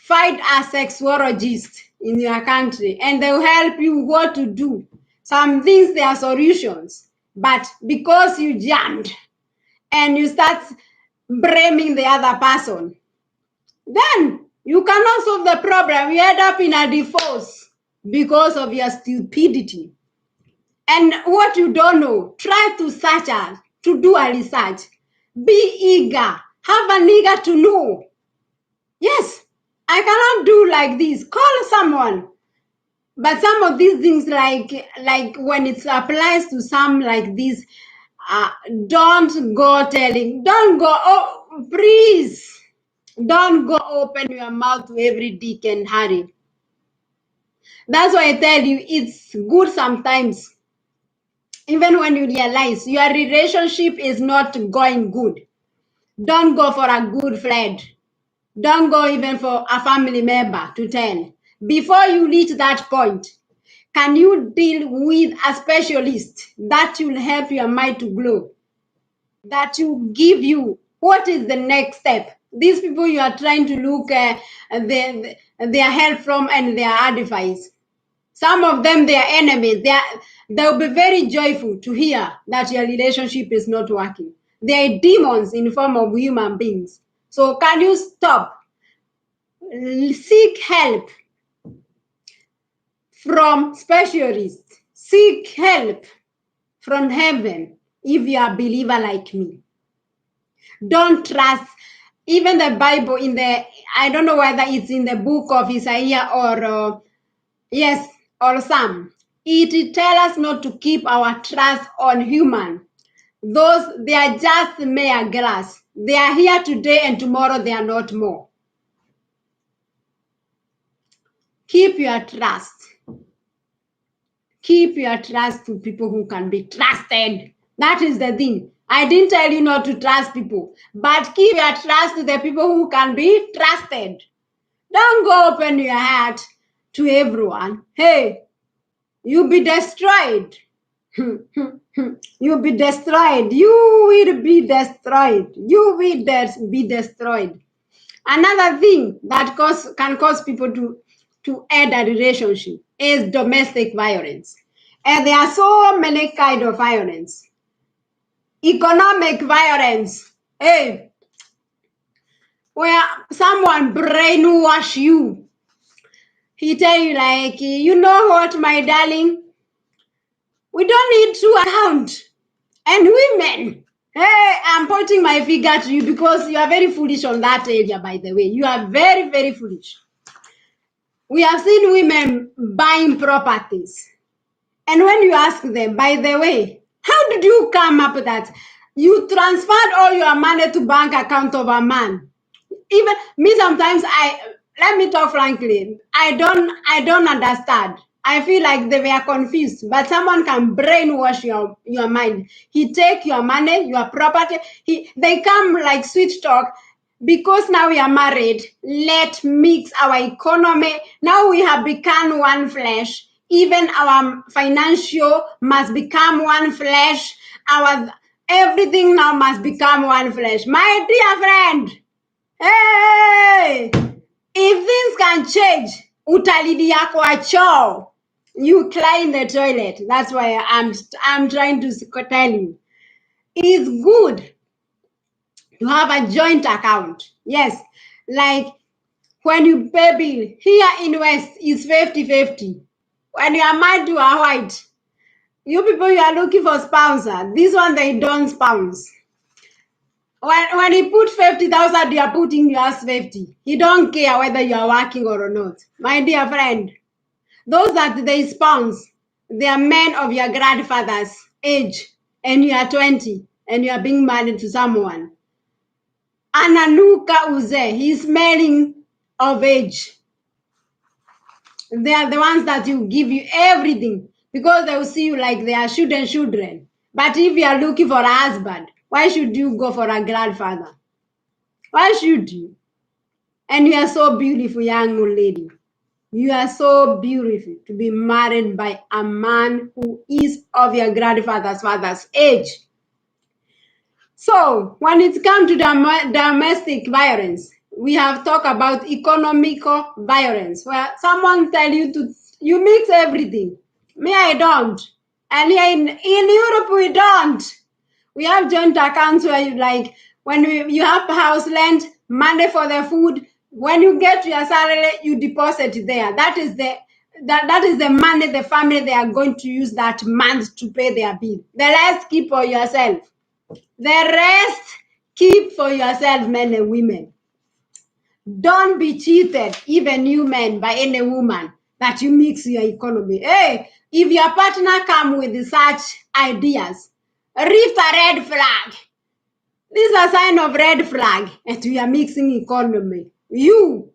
find a sexologist in your country and they'll help you what to do. Some things, there are solutions, but because you jammed and you start blaming the other person, then you cannot solve the problem. You end up in a divorce because of your stupidity. And what you don't know, try to search out, to do a research. Be eager. Have an eager to know. Yes, I cannot do like this. Call someone. But some of these things, like when it applies to some like this, don't go telling. Don't go. Oh, please. Don't go open your mouth to every dick and Harry. That's why I tell you, it's good sometimes. Even when you realize your relationship is not going good, don't go for a good friend. Don't go even for a family member to tell. Before you reach that point, can you deal with a specialist that will help your mind to grow? That will give you what is the next step? These people you are trying to look their help from and their advice. Some of them, they are enemies. They'll be very joyful to hear that your relationship is not working. They are demons in form of human beings. So can you stop? Seek help from specialists. Seek help from heaven if you are a believer like me. Don't trust even the Bible I don't know whether it's in the book of Isaiah or yes, or Psalm. It tells us not to keep our trust on human. Those, they are just mere grass. They are here today and tomorrow they are not more. Keep your trust. Keep your trust to people who can be trusted. That is the thing. I didn't tell you not to trust people, but keep your trust to the people who can be trusted. Don't go open your heart to everyone. Hey, you'll be destroyed. You'll be destroyed. You will be destroyed. You will be destroyed. Another thing that can cause people to end a relationship is domestic violence. And there are so many kinds of violence. Economic violence. Hey, where someone brainwash you. He tell you like, you know what, my darling? We don't need to account. And women, hey, I'm pointing my finger to you because you are very foolish on that area, by the way. You are very, very foolish. We have seen women buying properties. And when you ask them, by the way, how did you come up with that? You transferred all your money to bank account of a man. Even me, sometimes let me talk frankly, I don't understand. I feel like they were confused, but someone can brainwash your mind. He take your money, your property. They come like sweet talk. Because now we are married, let's mix our economy. Now we have become one flesh. Even our financial must become one flesh. Our everything now must become one flesh. My dear friend, hey, if things can change, utalidia kwa choo. You cry in the toilet. That's why I'm trying to tell you. It's good to have a joint account. Yes, like when you pay bill, here in West is 50-50. When you are married to a white, you people, you are looking for sponsor. This one, they don't sponsor. When he put 50,000, you are putting yours 50. He don't care whether you are working or not. My dear friend, those that they sponsor, they are men of your grandfather's age, and you are 20, and you are being married to someone. Ananuka Uze, he's smelling of age. They are the ones that will give you everything because they will see you like they are children. But if you are looking for a husband, why should you go for a grandfather? Why should you? And you are so beautiful, young lady. You are so beautiful to be married by a man who is of your grandfather's father's age. So when it comes to domestic violence, we have talked about economical violence, where someone tell you to you mix everything. Me, I don't. And here in Europe, we don't. We have joint accounts where you like when you have house rent, money for the food. When you get your salary, you deposit there. That is the money the family they are going to use that month to pay their bill. The rest keep for yourself. The rest keep for yourself, men and women. Don't be cheated, even you men, by any woman that you mix your economy. Hey, if your partner come with such ideas, reef a red flag. This is a sign of red flag, and we are mixing economy. You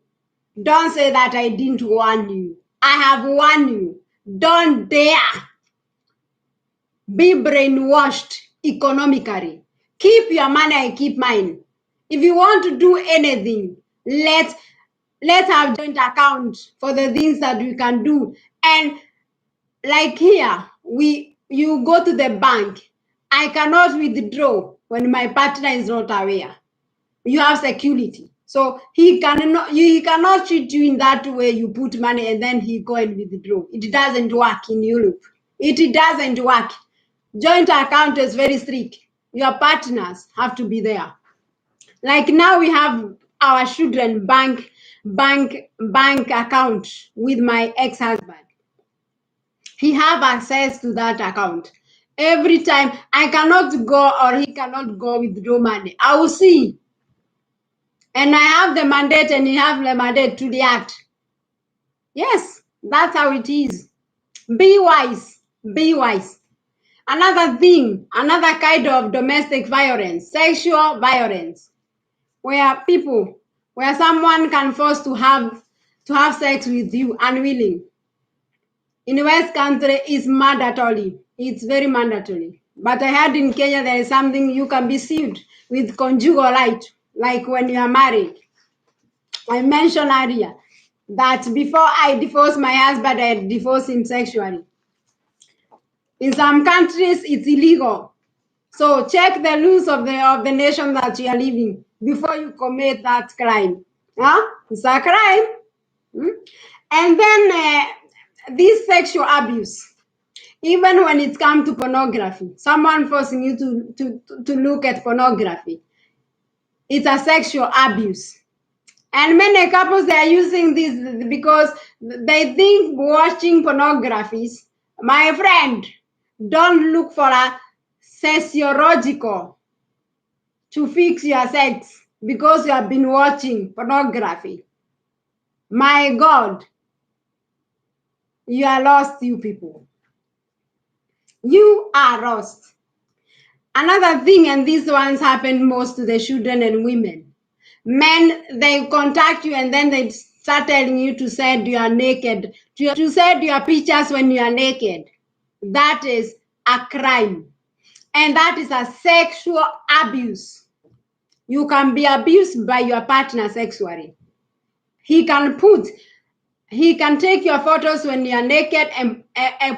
don't say that I didn't warn you. I have warned you. Don't dare be brainwashed economically. Keep your money, I keep mine. If you want to do anything, let's have joint account for the things that we can do. And like here, you go to the bank. I cannot withdraw when my partner is not aware. You have security. So he cannot treat you in that way. You put money and then he go and withdraw. It doesn't work in Europe. It doesn't work. Joint account is very strict. Your partners have to be there. Like now we have our children bank account with my ex-husband. He have access to that account. Every time I cannot go or he cannot go withdraw money, I will see. And I have the mandate and he have the mandate to react. Yes, that's how it is. Be wise. Be wise. Another thing, another kind of domestic violence, sexual violence, where someone can force to have sex with you unwilling. In West country, it's mandatory. It's very mandatory. But I heard in Kenya there is something you can be sued with conjugal right, like when you are married. I mentioned earlier that before I divorced my husband, I divorced him sexually. In some countries, it's illegal. So check the rules of the nation that you are living before you commit that crime. Huh? It's a crime. And then this sexual abuse. Even when it comes to pornography, someone forcing you to look at pornography, it's a sexual abuse. And many couples, they are using this because they think watching pornographies, my friend, don't look for a sociological to fix your sex because you have been watching pornography. My God, you are lost, you people. You are lost. Another thing, and these ones happen most to the children and women. Men, they contact you and then they start telling you to send you are naked, to send your pictures when you are naked. That is a crime. And that is a sexual abuse. You can be abused by your partner sexually. He can take your photos when you are naked and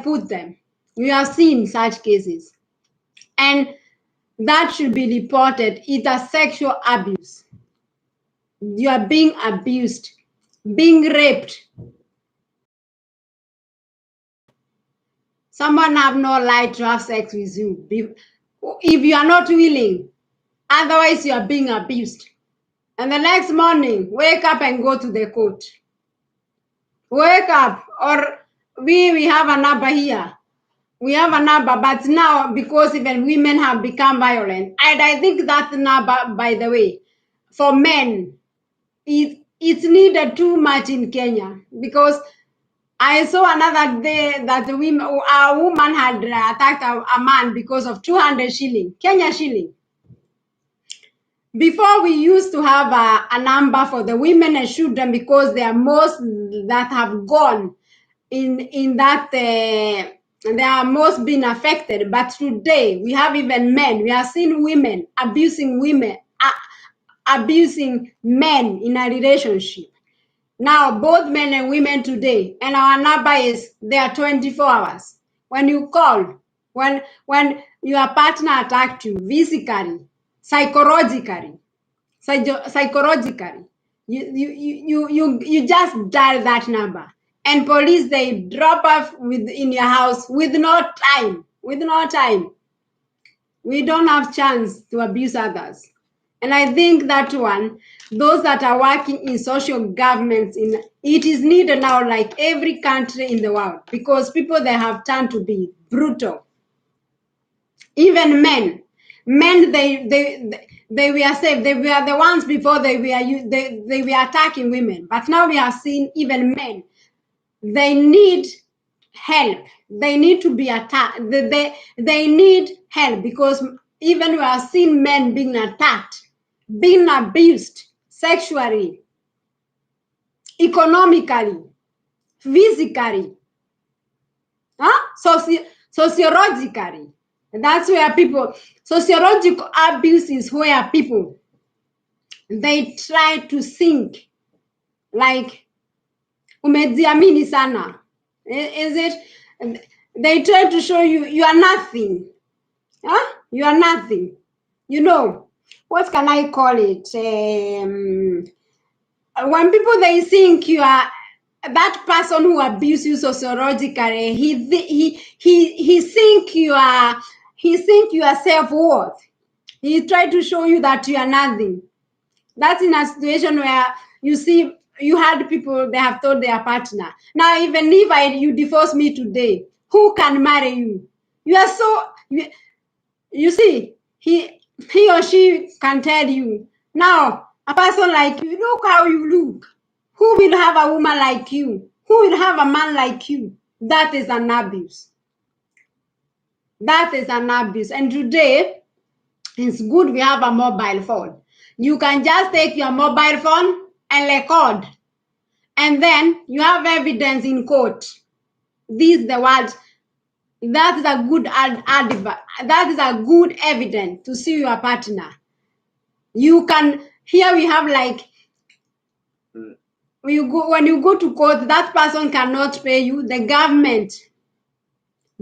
put them. We have seen such cases. And that should be reported. It's a sexual abuse. You are being abused, being raped. Someone have no right to have sex with you if you are not willing. Otherwise, you are being abused. And the next morning, wake up and go to the court. Wake up, or we have a number here. We have a number, but now because even women have become violent, and I think that number, by the way, for men, it's needed too much in Kenya, because I saw another day that a woman had attacked a man because of 200 shilling, Kenya shilling. Before, we used to have a number for the women and children because they are most that have gone in that they are most been affected. But today we have even men. We have seen women abusing abusing men in a relationship. Now both men and women today, and our number is there 24 hours. When you call, when your partner attacked you physically, psychologically, You just dial that number, and police, they drop off in your house with no time. With no time, we don't have chance to abuse others. And I think that one, those that are working in social governments, it is needed now, like every country in the world, because people, they have turned to be brutal. Even men, they were safe. They were the ones before, they were attacking women, but now we have seen even men, they need help. They need to be attacked. They need help, because even we have seen men being attacked, being abused sexually, economically, physically, sociologically. That's where people, sociological abuse is where people, they try to think like umejiamini sana. Is it? They try to show you are nothing. You are nothing. What can I call it? When people, they think you are that person who abuses you sociologically, he think you are self-worth. He try to show you that you are nothing. That's in a situation where you see, you had people, they have told their partner, now even if you divorce me today, who can marry you? You are so, you see, he or she can tell you, now a person like you, look how you look. Who will have a woman like you? Who will have a man like you? That is an abuse. That is an abuse. And today, it's good we have a mobile phone. You can just take your mobile phone and record, and then you have evidence in court. This is the word. That is a good that is a good evidence to see your partner. You can, here we have like, when you go to court, that person cannot pay you. The government,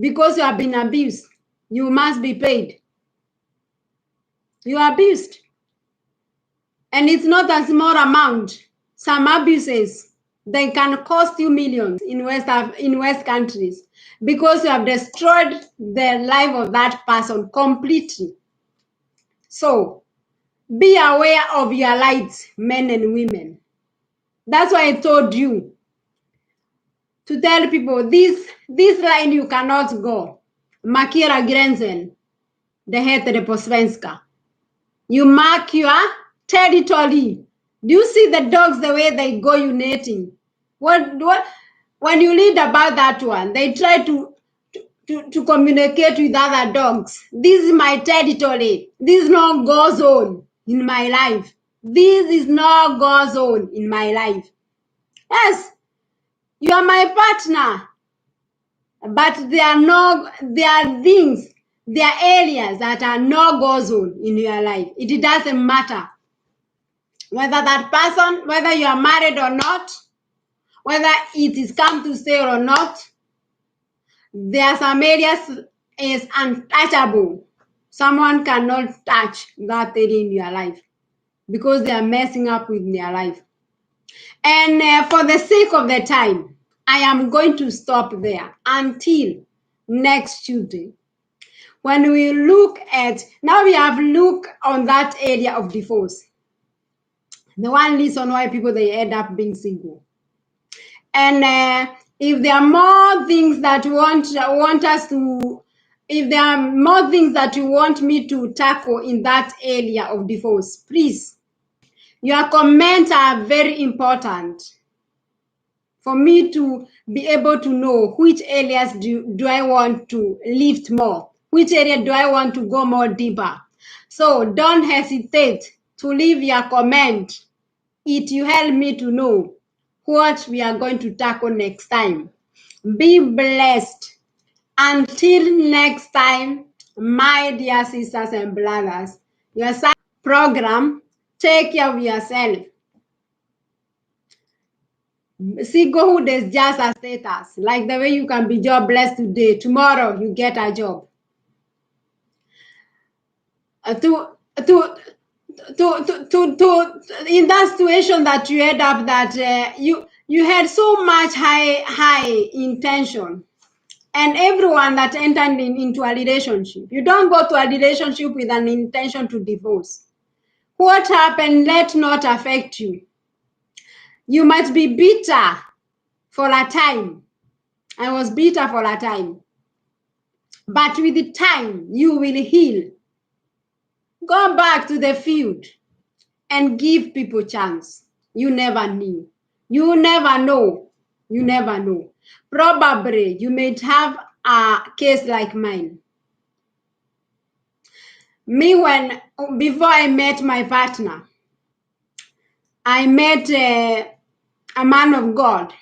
because you have been abused, you must be paid. You are abused. And it's not a small amount. Some abuses, they can cost you millions in West countries, because you have destroyed the life of that person completely. So be aware of your rights, men and women. That's why I told you to tell people, this line you cannot go. Markera Grenzen, det heter det på svenska. You mark your territory. Do you see the dogs, the way they go urinating? When you read about that one, they try to communicate with other dogs. This is my territory. This is no go zone in my life. This is no go zone in my life. Yes, you are my partner, but there are things, there are areas that are no go zone in your life. It doesn't matter whether that person, whether you are married or not, whether it is come to stay or not. There are some areas is untouchable. Someone cannot touch that area in your life, because they are messing up with their life. And for the sake of the time, I am going to stop there until next Tuesday, when we look at, now we have looked on that area of divorce, the one reason why people, they end up being single. And if there are more things that you want us to, if there are more things that you want me to tackle in that area of divorce, please, your comments are very important for me to be able to know which areas do I want to lift more, which area do I want to go more deeper. So don't hesitate to leave your comment. It will help me to know what we are going to tackle next time. Be blessed. Until next time, my dear sisters and brothers, your program, take care of yourself. Singlehood is just a status, like the way you can be jobless today, tomorrow you get a job. in that situation that you end up that you had so much high intention, and everyone that entered into a relationship, you don't go to a relationship with an intention to divorce. What happened, let not affect you. You might be bitter for a time. I was bitter for a time, but with the time you will heal. Go back to the field and give people chance. You never knew. You never know. You never know. Probably you may have a case like mine. Me, before I met my partner, I met a man of God,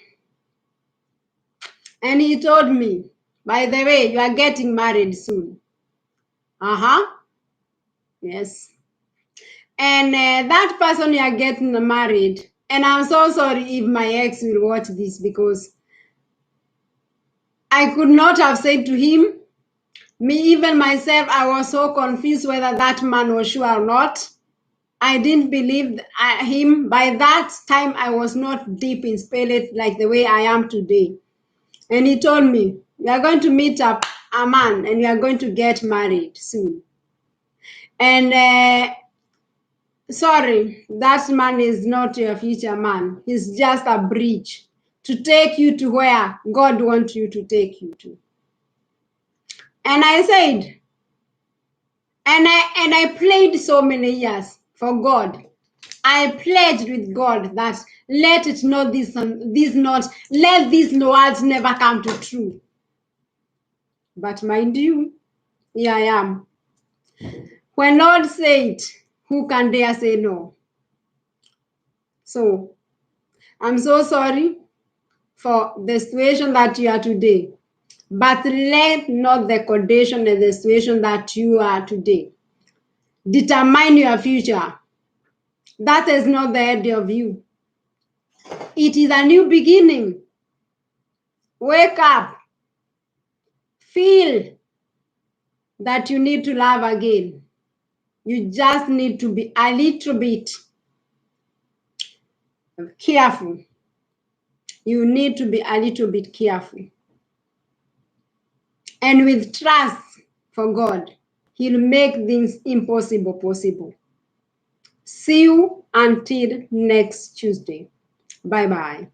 and he told me, by the way, you are getting married soon. Yes. And that person you are getting married, and I'm so sorry if my ex will watch this, because I could not have said to him, me, even myself, I was so confused whether that man was sure or not. I didn't believe him. By that time, I was not deep in spirit like the way I am today. And he told me, you are going to meet up a man and you are going to get married soon. And sorry, that man is not your future man. He's just a bridge to take you to where God wants you to take you to. And I said, and I played so many years for God. I pledged with God that let it not let these words never come to true. But mind you, here I am. When Lord said, who can dare say no? So I'm so sorry for the situation that you are today. But let not the condition and the situation that you are today determine your future. That is not the end of you. It is a new beginning. Wake up. Feel that you need to love again. You just need to be a little bit careful. You need to be a little bit careful. And with trust for God, He'll make things impossible possible. See you until next Tuesday. Bye-bye.